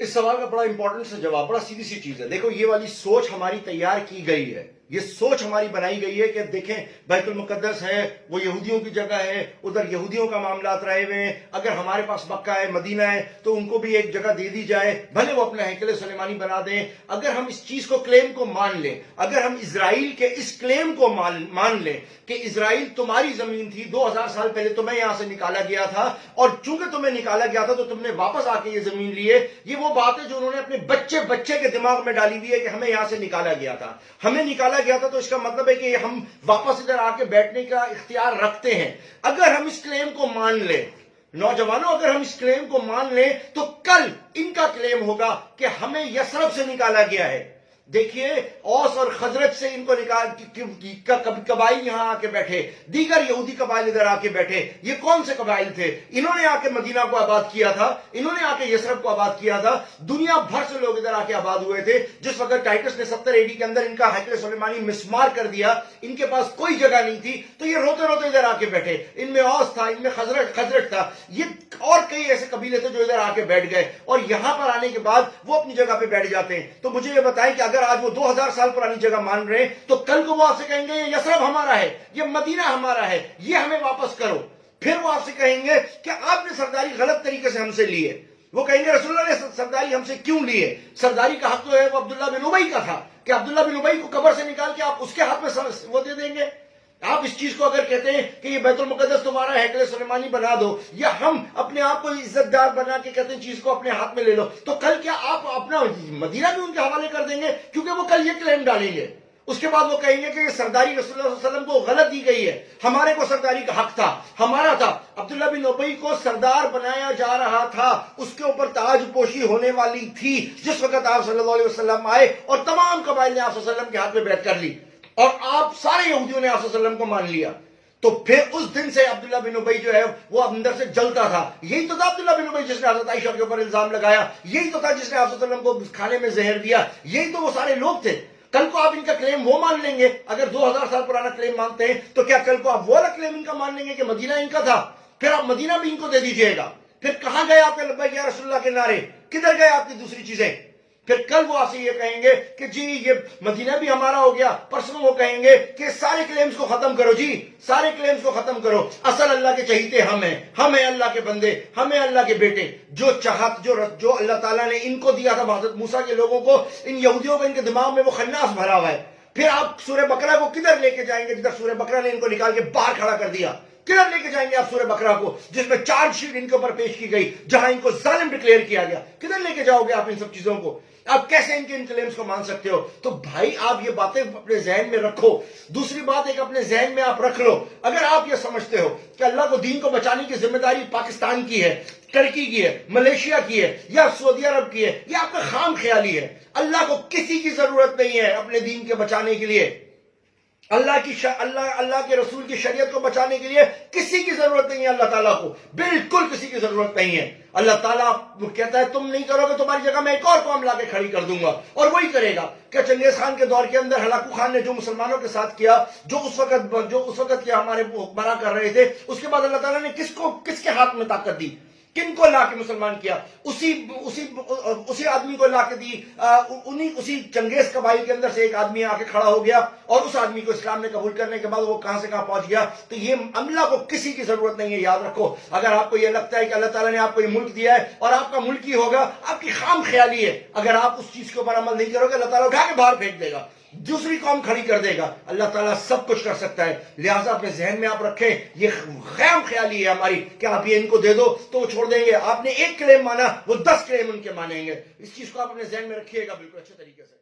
اس سوال کا بڑا امپورٹنٹ سا جواب بڑا سیدھی سی چیز ہے. دیکھو یہ والی سوچ ہماری تیار کی گئی ہے, یہ سوچ ہماری بنائی گئی ہے کہ دیکھیں بیت المقدس ہے وہ یہودیوں کی جگہ ہے, ادھر یہودیوں کا معاملات رہے ہوئے ہیں, اگر ہمارے پاس مکہ ہے مدینہ ہے تو ان کو بھی ایک جگہ دے دی جائے, بھلے وہ اپنا ہیکل سلیمانی بنا دیں. اگر ہم اس چیز کو کلیم کو مان لیں, اگر ہم اسرائیل کے اس کلیم کو مان لیں کہ اسرائیل تمہاری زمین تھی, 2000 سال پہلے تمہیں یہاں سے نکالا گیا تھا اور چونکہ تمہیں نکالا گیا تھا تو تم نے واپس آ کے یہ زمین لیے, یہ وہ بات ہے جو انہوں نے اپنے بچے کے دماغ میں ڈالی ہوئی ہے کہ ہمیں یہاں سے نکالا گیا تھا, ہمیں نکالا گیا تھا تو اس کا مطلب ہے کہ ہم واپس ادھر آ کے بیٹھنے کا اختیار رکھتے ہیں. اگر ہم اس کلیم کو مان لیں نوجوانوں, اگر ہم اس کلیم کو مان لیں تو کل ان کا کلیم ہوگا کہ ہمیں یثرب سے نکالا گیا ہے. دیکھیے اوس اور خزرج سے ان کو قبائل یہاں آ کے بیٹھے, دیگر یہودی قبائل ادھر آ کے بیٹھے. یہ کون سے قبائل تھے؟ انہوں نے آ کے مدینہ کو آباد کیا تھا, انہوں نے آ کے یثرب کو آباد کیا تھا. دنیا بھر سے لوگ ادھر آ کے آباد ہوئے تھے. جس وقت ٹائٹس نے 70 AD کے اندر ان کا ہیکل سلیمانی مسمار کر دیا, ان کے پاس کوئی جگہ نہیں تھی, تو یہ روتے روتے ادھر آ کے بیٹھے. ان میں اوس تھا, ان میں خزرج تھا, یہ اور کئی ایسے قبیلے تھے جو ادھر آ کے بیٹھ گئے, اور یہاں پر آنے کے بعد وہ اپنی جگہ پہ بیٹھ جاتے ہیں. تو مجھے یہ بتائیں کہ اگر آج وہ 2000 سال پرانی جگہ مان رہے ہیں تو کل کو وہ آپ سے کہیں گے یہ یثرب ہمارا ہے, یہ مدینہ ہمارا ہے, یہ ہمیں واپس کرو. پھر وہ آپ سے کہیں گے کہ آپ نے سرداری غلط طریقے سے ہم سے لی ہے. وہ کہیں گے رسول اللہ نے سرداری ہم سے کیوں لی ہے؟ سرداری کا حق تو ہے وہ عبداللہ بن ابی کا تھا کہ عبداللہ بن ابی کو قبر سے نکال کے آپ اس کے ہاتھ میں وہ دے دیں گے. آپ اس چیز کو اگر کہتے ہیں کہ یہ بیت المقدس تمہارا ہیکل سلیمانی بنا دو, یا ہم اپنے آپ کو عزت دار بنا کے کہتے ہیں چیز کو اپنے ہاتھ میں لے لو, تو کل کیا آپ اپنا مدینہ بھی ان کے حوالے کر دیں گے؟ کیونکہ وہ کل یہ کلیم ڈالیں گے. اس کے بعد وہ کہیں گے کہ یہ سرداری رسول اللہ صلی اللہ علیہ وسلم کو غلط دی گئی ہے, ہمارے کو سرداری کا حق تھا, ہمارا تھا. عبداللہ بن ابی کو سردار بنایا جا رہا تھا, اس کے اوپر تاج پوشی ہونے والی تھی جس وقت آپ صلی اللہ علیہ وسلم آئے, اور تمام قبائل نے آپ صلی اللہ علیہ وسلم کے ہاتھ میں بیعت کر لی, اور آپ سارے یہودیوں نے آپ صلی اللہ علیہ وسلم کو مان لیا. تو پھر اس دن سے عبداللہ بن ابی جو ہے وہ اندر سے جلتا تھا. یہی تو تھا عبداللہ بن ابی جس نے حضرت عائشہ کے اوپر الزام لگایا, یہی تو تھا جس نے آپ صلی اللہ علیہ وسلم کو کھانے میں زہر دیا, یہی تو وہ سارے لوگ تھے. کل کو آپ ان کا کلیم وہ مان لیں گے, اگر 2000 سال پرانا کلیم مانتے ہیں تو کیا کل کو آپ وہ والا کلیم ان کا مان لیں گے کہ مدینہ ان کا تھا؟ پھر آپ مدینہ بھی ان کو دے دیجئے گا. پھر کہاں گئے آپ کے لبیک یا رسول اللہ کے نعرے؟ کدھر گئے آپ کی دوسری چیزیں؟ پھر کل وہ آپ سے یہ کہیں گے کہ جی یہ مدینہ بھی ہمارا ہو گیا, پرسوں وہ کہیں گے کہ سارے کلیمز کو ختم کرو, جی سارے کلیمز کو ختم کرو, اصل اللہ کے چہیتے ہم ہیں اللہ کے بندے, ہم ہیں اللہ کے بیٹے. جو چاہت جو اللہ تعالیٰ نے ان کو دیا تھا حضرت موسیٰ کے لوگوں کو, ان یہودیوں کو ان کے دماغ میں وہ خناس بھرا ہوا ہے. پھر آپ سورہ بقرہ کو کدھر لے کے جائیں گے جدھر سورہ بقرہ نے ان کو نکال کے باہر کھڑا کر دیا؟ کدھر لے کے جائیں گے آپ سورہ بقرہ کو جس میں چارج شیٹ ان کے اوپر پیش کی گئی, جہاں ان کو ظالم ڈکلیئر کیا گیا؟ کدھر لے کے جاؤ گے آپ ان سب چیزوں کو؟ آپ کیسے ان کلیمز کو مان سکتے ہو؟ تو بھائی آپ یہ باتیں اپنے ذہن میں رکھو. دوسری بات ایک اپنے ذہن میں آپ رکھ لو, اگر آپ یہ سمجھتے ہو کہ اللہ کو دین کو بچانے کی ذمہ داری پاکستان کی ہے, ترکی کی ہے, ملیشیا کی ہے, یا سعودی عرب کی ہے, یہ آپ کا خام خیالی ہے. اللہ کو کسی کی ضرورت نہیں ہے اپنے دین کے بچانے کے لیے. اللہ کے رسول کی شریعت کو بچانے کے لیے کسی کی ضرورت نہیں ہے. اللہ تعالیٰ کو بالکل کسی کی ضرورت نہیں ہے. اللہ تعالیٰ کہتا ہے تم نہیں کرو گے تمہاری جگہ میں ایک اور قوم لا کے کھڑی کر دوں گا, اور وہی کرے گا. کہ چنگیز خان کے دور کے اندر ہلاکو خان نے جو مسلمانوں کے ساتھ کیا, جو اس وقت کیا ہمارے حکمراں کر رہے تھے, اس کے بعد اللہ تعالیٰ نے کس کے ہاتھ میں طاقت دی؟ کن کو لا کے مسلمان کیا؟ اسی آدمی کو لا کے دی. اسی چنگیز قبائل کے اندر سے ایک آدمی آ کے کھڑا ہو گیا, اور اس آدمی کو اسلام نے قبول کرنے کے بعد وہ کہاں سے کہاں پہنچ گیا. تو یہ عملہ کو کسی کی ضرورت نہیں ہے, یاد رکھو. اگر آپ کو یہ لگتا ہے کہ اللہ تعالیٰ نے آپ کو یہ ملک دیا ہے اور آپ کا ملک ہی ہوگا, آپ کی خام خیالی ہے. اگر آپ اس چیز کے اوپر عمل نہیں کرو گے, اللہ تعالیٰ اٹھا کے باہر پھینک دے گا, دوسری قوم کھڑی کر دے گا. اللہ تعالیٰ سب کچھ کر سکتا ہے. لہٰذا اپنے ذہن میں آپ رکھیں, یہ خام خیالی ہے ہماری کہ آپ یہ ان کو دے دو تو وہ چھوڑ دیں گے. آپ نے ایک کلیم مانا, وہ 10 کلیم ان کے مانیں گے. اس چیز کو آپ اپنے ذہن میں رکھیے گا بالکل اچھے طریقے سے.